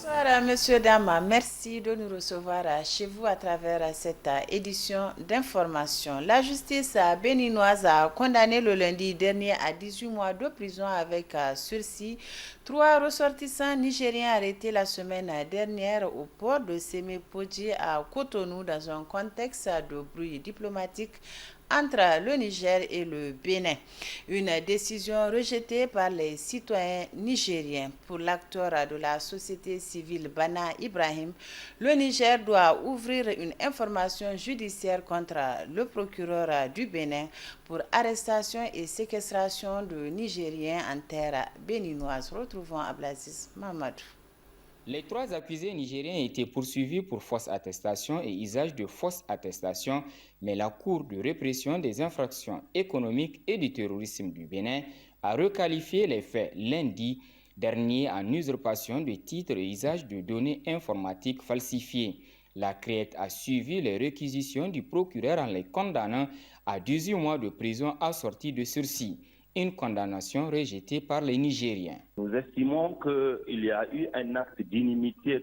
Bonsoir, messieurs, dames. Merci de nous recevoir chez vous à travers cette édition d'information. La justice béninoise a condamné le lundi dernier à 18 mois de prison avec sursis 3 ressortissants nigériens arrêtés la semaine dernière au port de Sémé-Podji à Cotonou dans un contexte de bruit diplomatique entre le Niger et le Bénin. Une décision rejetée par les citoyens nigériens. Pour l'acteur de la société civile Bana Ibrahim, le Niger doit ouvrir une information judiciaire contre le procureur du Bénin pour arrestation et séquestration de Nigériens en terre béninoise. Retrouvons Ablaziz Mamadou. Les 3 accusés nigériens étaient poursuivis pour fausse attestation et usage de fausses attestations, mais la Cour de répression des infractions économiques et du terrorisme du Bénin a requalifié les faits lundi dernier en usurpation de titres et usage de données informatiques falsifiées. La CREAT a suivi les réquisitions du procureur en les condamnant à 18 mois de prison assortis de sursis. Une condamnation rejetée par les Nigériens. Nous estimons qu'il y a eu un acte d'inimitié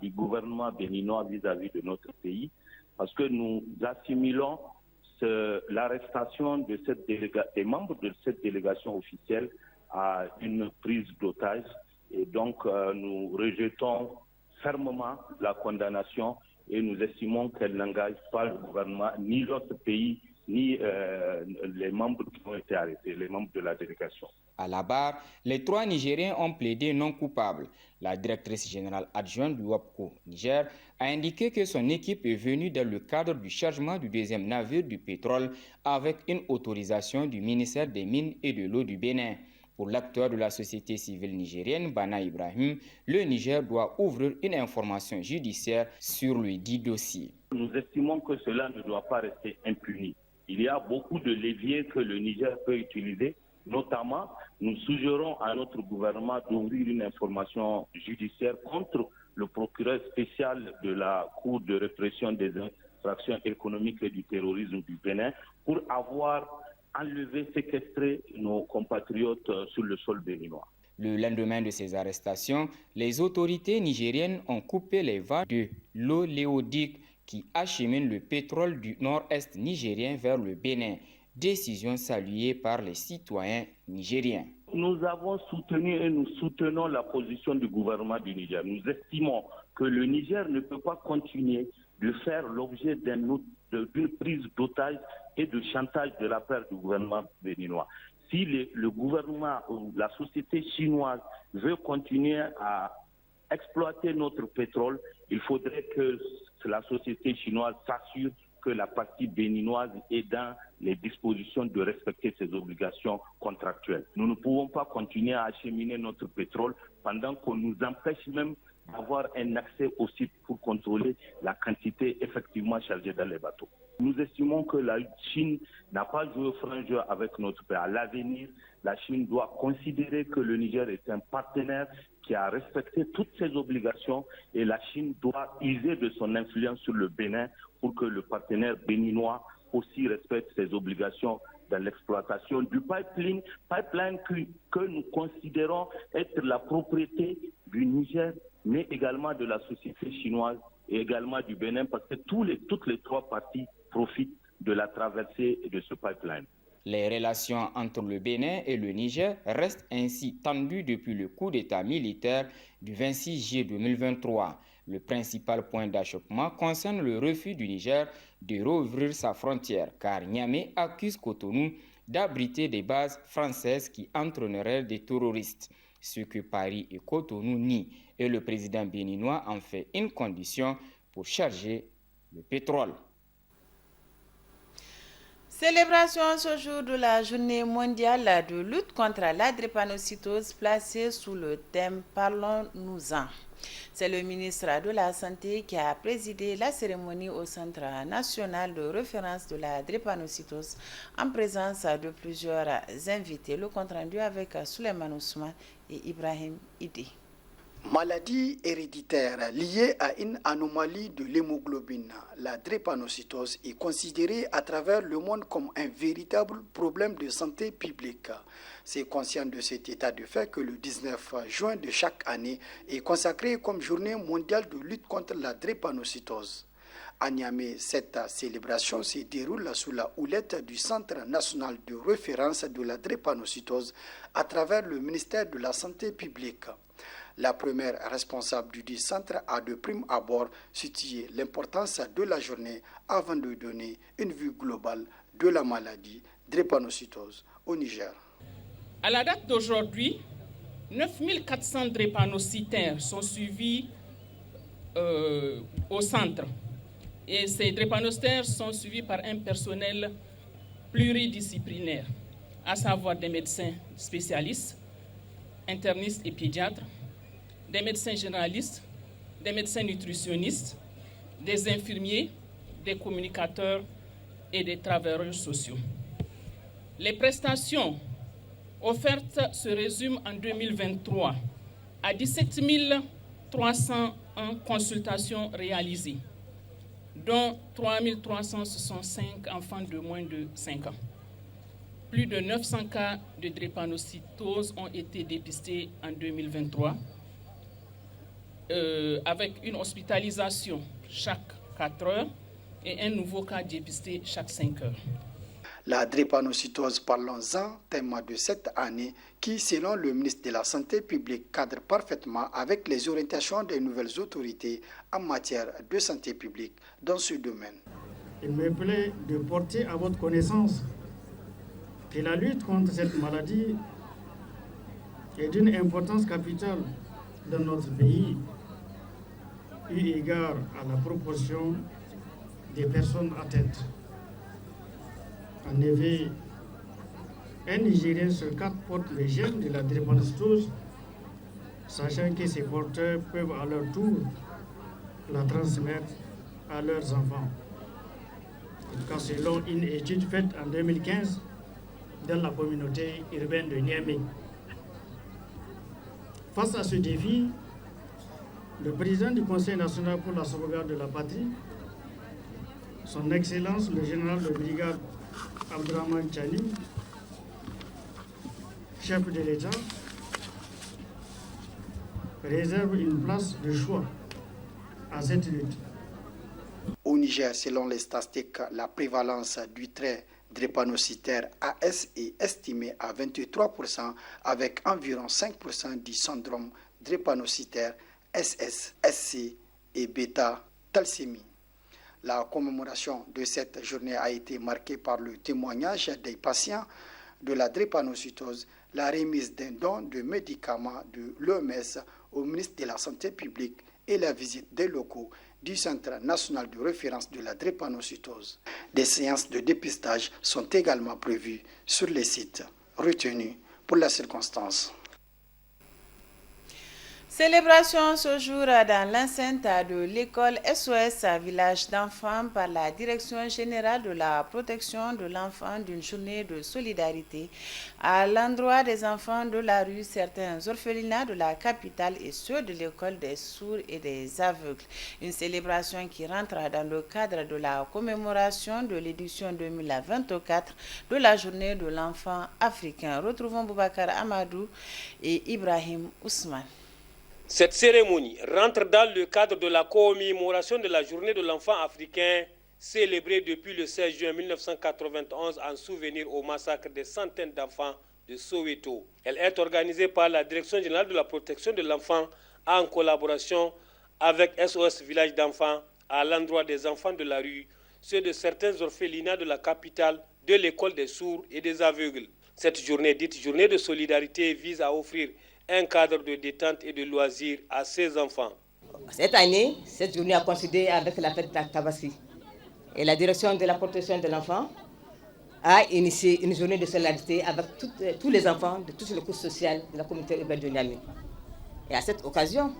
du gouvernement béninois vis-à-vis de notre pays, parce que nous assimilons l'arrestation des membres de cette délégation officielle à une prise d'otage, et donc nous rejetons fermement la condamnation et nous estimons qu'elle n'engage pas le gouvernement ni notre pays ni les membres qui ont été arrêtés, les membres de la délégation. À la barre, les 3 Nigériens ont plaidé non coupables. La directrice générale adjointe du WAPCO Niger a indiqué que son équipe est venue dans le cadre du chargement du 2e navire du pétrole avec une autorisation du ministère des Mines et de l'eau du Bénin. Pour l'acteur de la société civile nigérienne, Bana Ibrahim, le Niger doit ouvrir une information judiciaire sur le dit dossier. Nous estimons que cela ne doit pas rester impuni. Il y a beaucoup de leviers que le Niger peut utiliser. Notamment, nous suggérons à notre gouvernement d'ouvrir une information judiciaire contre le procureur spécial de la Cour de répression des infractions économiques et du terrorisme du Bénin pour avoir enlevé, séquestré nos compatriotes sur le sol béninois. Le lendemain de ces arrestations, les autorités nigériennes ont coupé les vannes de l'oléoduc qui achemine le pétrole du nord-est nigérien vers le Bénin. Décision saluée par les citoyens nigériens. Nous avons soutenu et nous soutenons la position du gouvernement du Niger. Nous estimons que le Niger ne peut pas continuer de faire l'objet d'une prise d'otage et de chantage de la part du gouvernement béninois. Si le gouvernement ou la société chinoise veut continuer à exploiter notre pétrole, il faudrait que la société chinoise s'assure que la partie béninoise est dans les dispositions de respecter ses obligations contractuelles. Nous ne pouvons pas continuer à acheminer notre pétrole pendant qu'on nous empêche même d'avoir un accès au site pour contrôler la quantité effectivement chargée dans les bateaux. Nous estimons que la Chine n'a pas joué au franc jeu avec notre pays. À l'avenir, la Chine doit considérer que le Niger est un partenaire qui a respecté toutes ses obligations et la Chine doit user de son influence sur le Bénin pour que le partenaire béninois aussi respecte ses obligations dans l'exploitation du pipeline que nous considérons être la propriété du Niger, mais également de la société chinoise et également du Bénin, parce que toutes les 3 parties profitent de la traversée de ce pipeline. Les relations entre le Bénin et le Niger restent ainsi tendues depuis le coup d'État militaire du 26 juillet 2023. Le principal point d'achoppement concerne le refus du Niger de rouvrir sa frontière, car Niamey accuse Cotonou d'abriter des bases françaises qui entraîneraient des terroristes, ce que Paris et Cotonou nient, et le président béninois en fait une condition pour charger le pétrole. Célébration ce jour de la journée mondiale de lutte contre la drépanocytose placée sous le thème Parlons-nous-en. C'est le ministre de la Santé qui a présidé la cérémonie au Centre national de référence de la drépanocytose en présence de plusieurs invités. Le compte rendu avec Souleymane Ousmane et Ibrahim Idi. Maladie héréditaire liée à une anomalie de l'hémoglobine, la drépanocytose est considérée à travers le monde comme un véritable problème de santé publique. C'est conscient de cet état de fait que le 19 juin de chaque année est consacré comme journée mondiale de lutte contre la drépanocytose. À Niamey, cette célébration se déroule sous la houlette du Centre national de référence de la drépanocytose à travers le ministère de la Santé publique. La première responsable du dit centre a de prime abord situé l'importance de la journée avant de donner une vue globale de la maladie drépanocytose au Niger. À la date d'aujourd'hui, 9400 drépanocytaires sont suivis au centre. Et ces drépanocytaires sont suivis par un personnel pluridisciplinaire, à savoir des médecins spécialistes, internistes et pédiatres, des médecins généralistes, des médecins nutritionnistes, des infirmiers, des communicateurs et des travailleurs sociaux. Les prestations offertes se résument en 2023 à 17 301 consultations réalisées, dont 3 365 enfants de moins de 5 ans. Plus de 900 cas de drépanocytose ont été dépistés en 2023, avec une hospitalisation chaque 4 heures et un nouveau cas dépisté chaque 5 heures. La drépanocytose, parlons-en, thème de cette année qui, selon le ministre de la Santé publique, cadre parfaitement avec les orientations des nouvelles autorités en matière de santé publique dans ce domaine. Il me plaît de porter à votre connaissance que la lutte contre cette maladie est d'une importance capitale dans notre pays, eu égard à la proportion des personnes atteintes. En effet, un Nigérien sur 4 porte le gène de la drépanocytose, sachant que ces porteurs peuvent à leur tour la transmettre à leurs enfants. En tout cas, selon une étude faite en 2015 dans la communauté urbaine de Niamey. Face à ce défi, le président du Conseil national pour la sauvegarde de la patrie, son Excellence le général de brigade Abdrahman Chani, chef de l'État, réserve une place de choix à cette lutte. Au Niger, selon les statistiques, la prévalence du trait drépanocytaire AS est estimée à 23%, avec environ 5% du syndrome drépanocytaire SS, SC et bêta-thalassémie. La commémoration de cette journée a été marquée par le témoignage des patients de la drépanocytose, la remise d'un don de médicaments de l'OMS au ministre de la Santé publique et la visite des locaux du Centre national de référence de la drépanocytose. Des séances de dépistage sont également prévues sur les sites retenus pour la circonstance. Célébration ce jour dans l'enceinte de l'école SOS Village d'enfants par la Direction générale de la protection de l'enfant d'une journée de solidarité à l'endroit des enfants de la rue, certains orphelinats de la capitale et ceux de l'école des sourds et des aveugles. Une célébration qui rentre dans le cadre de la commémoration de l'édition 2024 de la journée de l'enfant africain. Retrouvons Boubacar Amadou et Ibrahim Ousmane. Cette cérémonie rentre dans le cadre de la commémoration de la journée de l'enfant africain célébrée depuis le 16 juin 1991 en souvenir au massacre des centaines d'enfants de Soweto. Elle est organisée par la Direction générale de la protection de l'enfant en collaboration avec SOS Village d'enfants à l'endroit des enfants de la rue, ceux de certains orphelinats de la capitale, de l'école des sourds et des aveugles. Cette journée, dite journée de solidarité, vise à offrir un cadre de détente et de loisirs à ces enfants. Cette année, cette journée a coïncidé avec la fête d'Aktabassi. Et la direction de la protection de l'enfant a initié une journée de solidarité avec tous les enfants de toutes les couches sociales de la communauté urbaine de Niamey. Et à cette occasion,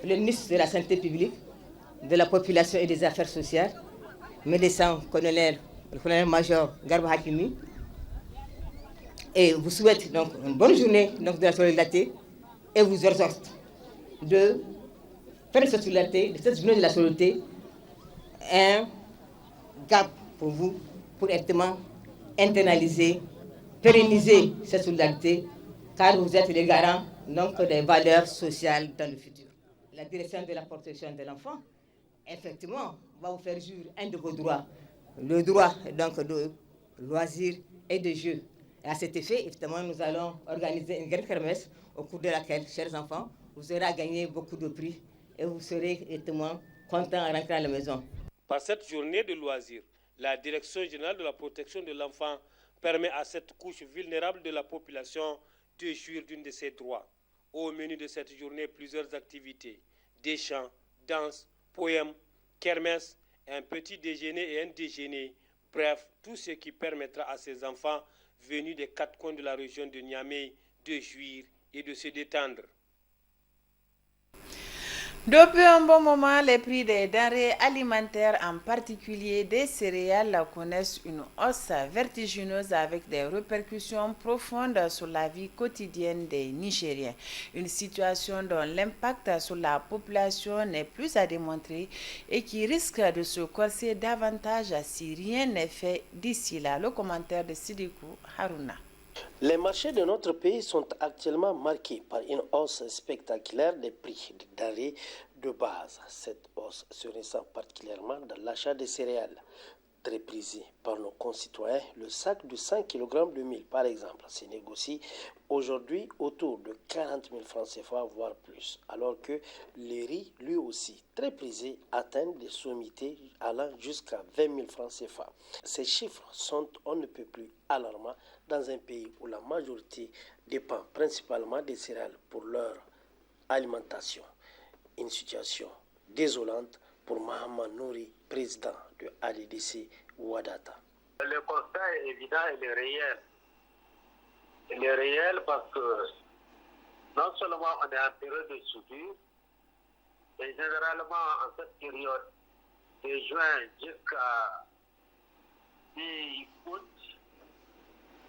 le ministre de la Santé publique, de la population et des affaires sociales, médecin le colonel-major Garba Hakimi, et vous souhaite donc une bonne journée donc, de la solidarité et vous exhorte de faire de cette solidarité, de cette journée de la solidarité, un gap pour vous, pour exactement internaliser, pérenniser cette solidarité, car vous êtes les garants donc, des valeurs sociales dans le futur. La direction de la protection de l'enfant, effectivement, va vous faire jouir un de vos droits, le droit donc, de loisirs et de jeux. Et à cet effet, évidemment, nous allons organiser une grande kermesse au cours de laquelle, chers enfants, vous aurez à gagner beaucoup de prix et vous serez évidemment contents à rentrer à la maison. Par cette journée de loisirs, la Direction générale de la protection de l'enfant permet à cette couche vulnérable de la population de jouir d'une de ses droits. Au menu de cette journée, plusieurs activités, des chants, danses, poèmes, kermesse, un petit déjeuner et un déjeuner. Bref, tout ce qui permettra à ces enfants venus des 4 coins de la région de Niamey de jouir et de se détendre. Depuis un bon moment, les prix des denrées alimentaires, en particulier des céréales, connaissent une hausse vertigineuse avec des répercussions profondes sur la vie quotidienne des Nigériens. Une situation dont l'impact sur la population n'est plus à démontrer et qui risque de se corser davantage si rien n'est fait d'ici là. Le commentaire de Sidikou Haruna. Les marchés de notre pays sont actuellement marqués par une hausse spectaculaire des prix des denrées de base. Cette hausse se ressent particulièrement dans l'achat des céréales. Très prisé par nos concitoyens, le sac de 100 kg de mil, par exemple, se négocie aujourd'hui autour de 40 000 francs CFA, voire plus, alors que le riz, lui aussi, très prisé, atteint des sommités allant jusqu'à 20 000 francs CFA. Ces chiffres sont on ne peut plus alarmants dans un pays où la majorité dépend principalement des céréales pour leur alimentation. Une situation désolante pour Mohamed Nouri, président de ADDC Ouadata. Le constat est évident et il est réel. Il est réel parce que non seulement on est en période de soudure, mais généralement en cette période de juin jusqu'à mi-août,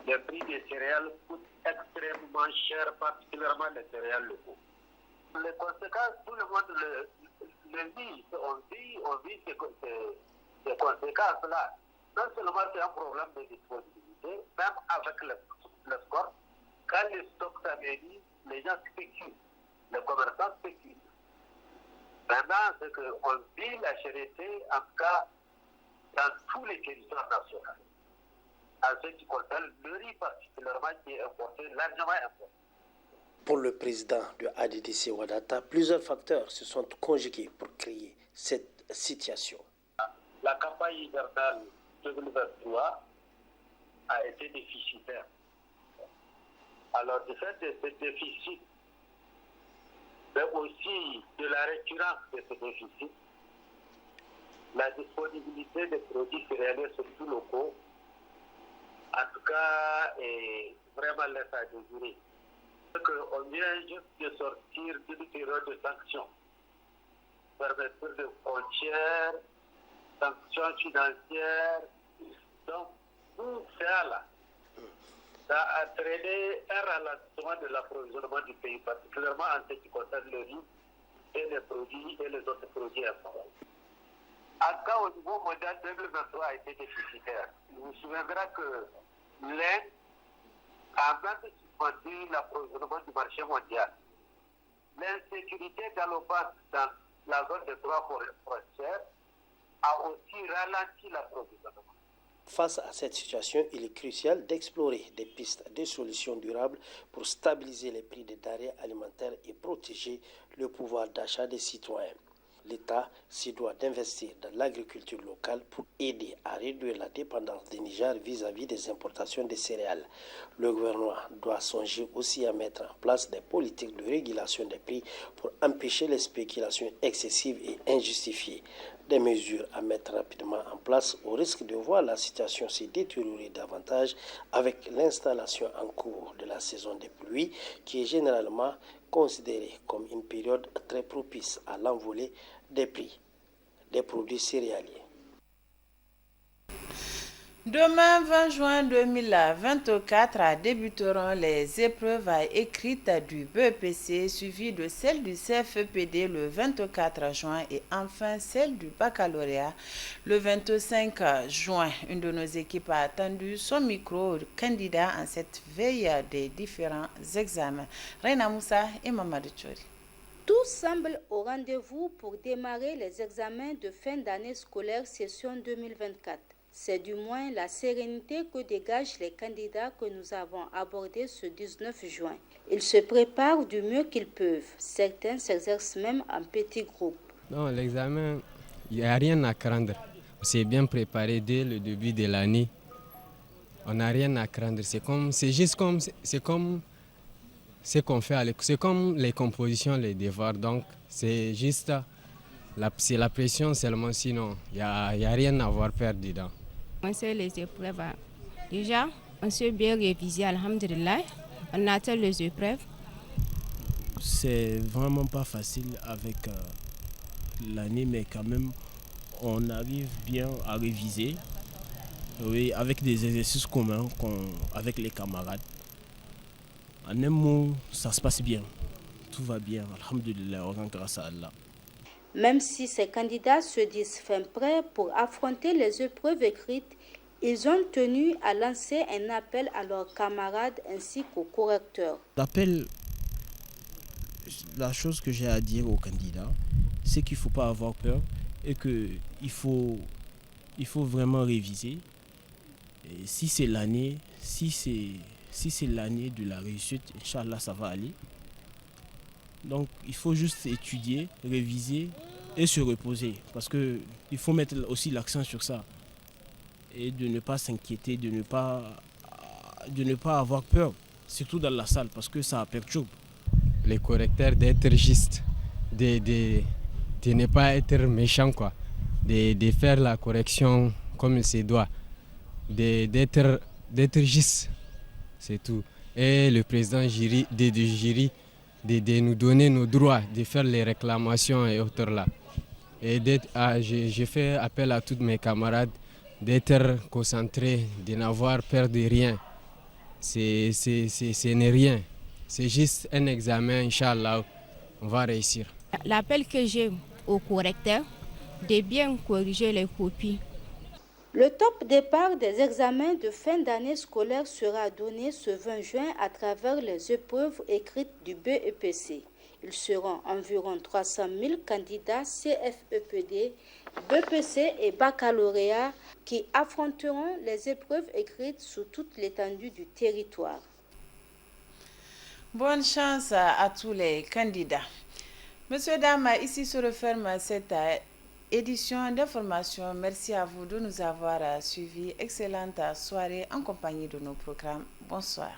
les prix des céréales coûtent extrêmement cher, particulièrement les céréales locaux. Les conséquences, tout le monde le vit. On vit ces conséquences-là. Non seulement c'est un problème de disponibilité, même avec le score, quand les stocks s'améliorent, les gens spéculent, les commerçants spéculent. Maintenant, c'est qu'on vit la charité, en tout cas, dans tous les territoires nationaux. En ce qui concerne le riz particulièrement, qui est importé, largement importé. Pour le président de ADDC Ouadata, plusieurs facteurs se sont conjugués pour créer cette situation. La campagne hivernale 2023 a été déficitaire. Alors, du fait de ce déficit, mais aussi de la récurrence de ce déficit, la disponibilité des produits céréaliers surtout locaux, en tout cas, est vraiment laisse à désirer. On vient juste de sortir d'une période de sanctions, fermeture de frontières, sanctions financières. Donc, tout ça là, ça a entraîné un ralentissement de l'approvisionnement du pays, particulièrement en ce qui concerne le riz et les produits et les autres produits importés. En tout cas, au niveau mondial, 2023 a été déficitaire. Vous vous souviendrez que l'Inde a même suspendu l'approvisionnement du marché mondial. L'insécurité galopante dans la zone de 3 frontières a aussi ralenti l'approvisionnement. Face à cette situation, il est crucial d'explorer des pistes de solutions durables pour stabiliser les prix des denrées alimentaires et protéger le pouvoir d'achat des citoyens. L'État s'y doit d'investir dans l'agriculture locale pour aider à réduire la dépendance des Niger vis-à-vis des importations de céréales. Le gouvernement doit songer aussi à mettre en place des politiques de régulation des prix pour empêcher les spéculations excessives et injustifiées. Des mesures à mettre rapidement en place au risque de voir la situation se détériorer davantage avec l'installation en cours de la saison des pluies qui est généralement considérée comme une période très propice à l'envolée des prix des produits céréaliers. Demain, 20 juin 2024, débuteront les épreuves écrites du BEPC, suivies de celles du CFEPD le 24 juin et enfin celle du baccalauréat le 25 juin. Une de nos équipes a attendu son micro candidat en cette veille des différents examens. Reina Moussa et Mamadou Tchori. Tout semble au rendez-vous pour démarrer les examens de fin d'année scolaire session 2024. C'est du moins la sérénité que dégagent les candidats que nous avons abordés ce 19 juin. Ils se préparent du mieux qu'ils peuvent. Certains s'exercent même en petits groupes. Non, l'examen, il n'y a rien à craindre. On s'est bien préparé dès le début de l'année. On n'a rien à craindre. C'est comme ce qu'on fait à l'école. C'est comme les compositions, les devoirs. Donc, c'est juste c'est la pression seulement. Sinon, il n'y a rien à avoir peur dedans. On sait les épreuves. Déjà, on s'est bien révisé, alhamdulillah. On attend les épreuves. C'est vraiment pas facile avec l'année, mais quand même, on arrive bien à réviser. Oui, avec des exercices communs avec les camarades. En un mot, ça se passe bien. Tout va bien, alhamdulillah, on rend grâce à Allah. Même si ces candidats se disent fin prêts pour affronter les épreuves écrites, ils ont tenu à lancer un appel à leurs camarades ainsi qu'aux correcteurs. L'appel, la chose que j'ai à dire aux candidats, c'est qu'il ne faut pas avoir peur et qu'il faut vraiment réviser. Et si c'est l'année, si c'est l'année de la réussite, Inch'Allah, ça va aller. Donc, il faut juste étudier, réviser et se reposer. Parce qu'il faut mettre aussi l'accent sur ça. Et de ne pas s'inquiéter, de ne pas avoir peur, surtout dans la salle, parce que ça perturbe. Les correcteurs d'être justes, de ne pas être méchants, quoi. De faire la correction comme il se doit. D'être juste, c'est tout. Et le président du jury, de nous donner nos droits, de faire les réclamations et autres là. Et je fais appel à tous mes camarades d'être concentrés, de n'avoir peur de rien. Ce n'est rien. C'est juste un examen, Inch'Allah, on va réussir. L'appel que j'ai au correcteur, de bien corriger les copies. Le top départ des examens de fin d'année scolaire sera donné ce 20 juin à travers les épreuves écrites du BEPC. Ils seront environ 300 000 candidats CFEPD, BEPC et baccalauréat qui affronteront les épreuves écrites sur toute l'étendue du territoire. Bonne chance à tous les candidats. Monsieur, dames, ici se referme cette édition d'information. Merci à vous de nous avoir suivis. Excellente soirée en compagnie de nos programmes. Bonsoir.